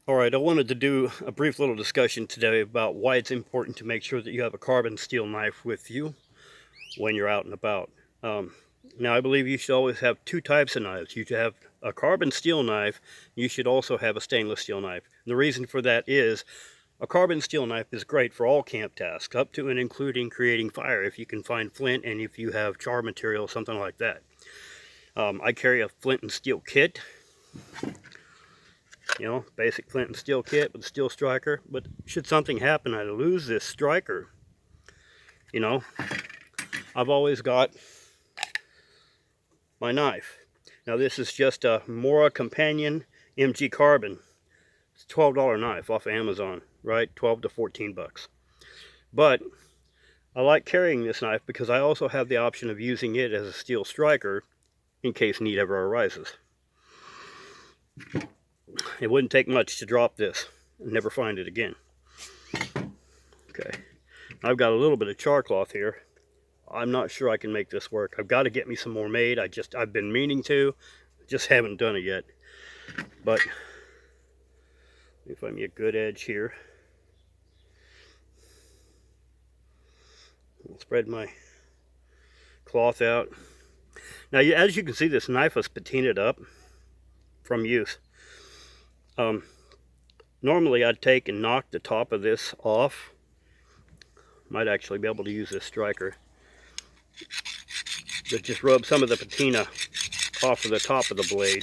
Alright, I wanted to do a brief little discussion today about why it's important to make sure that you have a carbon steel knife with you when you're out and about. Um, Now, I believe you should always have two types of knives. You should have a carbon steel knife. You should also have a stainless steel knife. And the reason for that is a carbon steel knife is great for all camp tasks, up to and including creating fire if you can find flint and if you have char material, something like that. I carry a flint and steel kit. Basic flint and steel kit with a steel striker. But should something happen, I lose this striker, you know, I've always got my knife. Now this is just a Mora Companion MG Carbon. It's a $12 knife off of Amazon, right? 12 to 14 bucks. But I like carrying this knife because I also have the option of using it as a steel striker in case need ever arises. It wouldn't take much to drop this and never find it again. Okay, I've got a little bit of char cloth here. I'm not sure I can make this work. I've got to get me some more made. I've been meaning to, just haven't done it yet. But let me find me a good edge here. I'll spread my cloth out. Now, as you can see, this knife is patinaed up from use. Normally I'd take and knock the top of this off. Might actually be able to use this striker. But just rub some of the patina off of the top of the blade,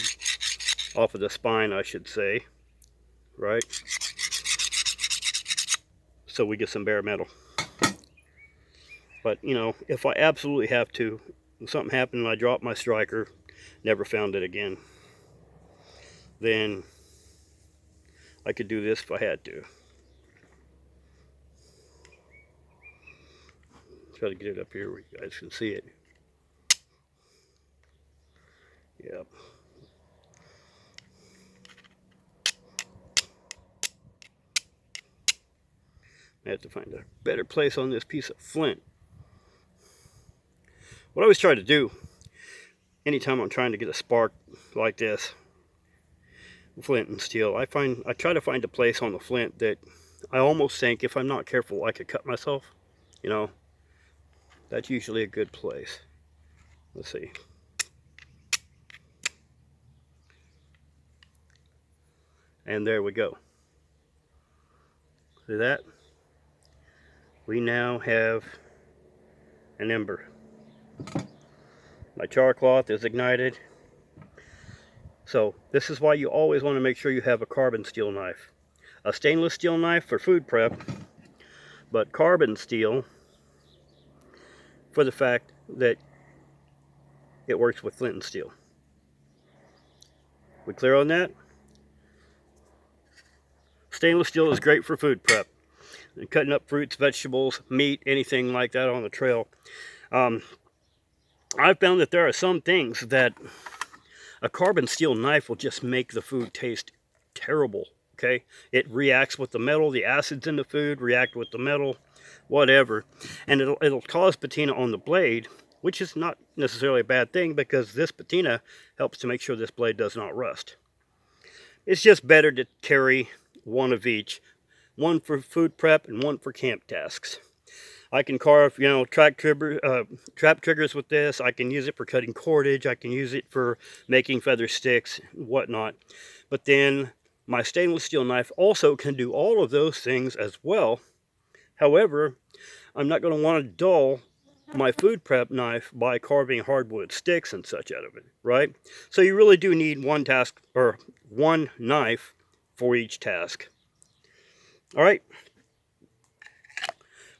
off of the spine I should say, right? So we get some bare metal. But you know, if I absolutely have to, if something happened and I dropped my striker, never found it again, then I could do this if I had to. Try to get it up here where you guys can see it. Yep. I have to find a better place on this piece of flint. What I always try to do, anytime I'm trying to get a spark like this, flint and steel, I try to find a place on the flint that I almost think if I'm not careful I could cut myself. You know, that's usually a good place. Let's see. And there we go. See that? We now have an ember. My char cloth is ignited. So this is why you always want to make sure you have a carbon steel knife. A stainless steel knife for food prep, but carbon steel for the fact that it works with flint and steel. We clear on that? Stainless steel is great for food prep. And cutting up fruits, vegetables, meat, anything like that on the trail. I've found that there are some things that a carbon steel knife will just make the food taste terrible. Okay, it reacts with the metal, the acids in the food react with the metal, whatever, and it'll cause patina on the blade, which is not necessarily a bad thing because this patina helps to make sure this blade does not rust. It's just better to carry one of each, one for food prep and one for camp tasks. I can carve, trap triggers with this. I can use it for cutting cordage. I can use it for making feather sticks, whatnot. But then my stainless steel knife also can do all of those things as well. However, I'm not going to want to dull my food prep knife by carving hardwood sticks and such out of it, right? So you really do need one task or one knife for each task. All right.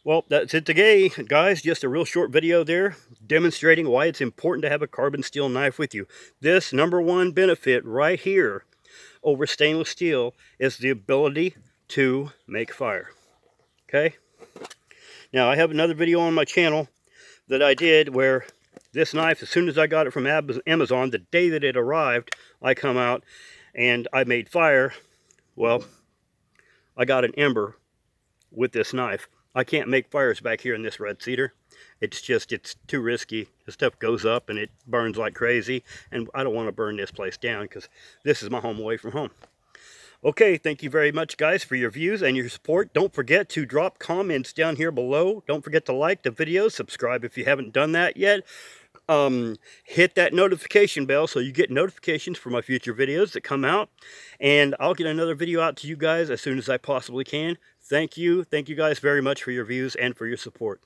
Well, that's it today, guys. Just a real short video there demonstrating why it's important to have a carbon steel knife with you. This #1 benefit right here over stainless steel is the ability to make fire. Okay? Now, I have another video on my channel that I did where this knife, as soon as I got it from Amazon, the day that it arrived, I come out and I made fire. Well, I got an ember with this knife. I can't make fires back here in this red cedar. It's too risky. The stuff goes up and it burns like crazy, and I don't want to burn this place down because this is my home away from home. Okay, thank you very much, guys, for your views and your support. Don't forget to drop comments down here below. Don't forget to like the video, subscribe if you haven't done that yet. Hit that notification bell so you get notifications for my future videos that come out. And I'll get another video out to you guys as soon as I possibly can. Thank you. Thank you guys very much for your views and for your support.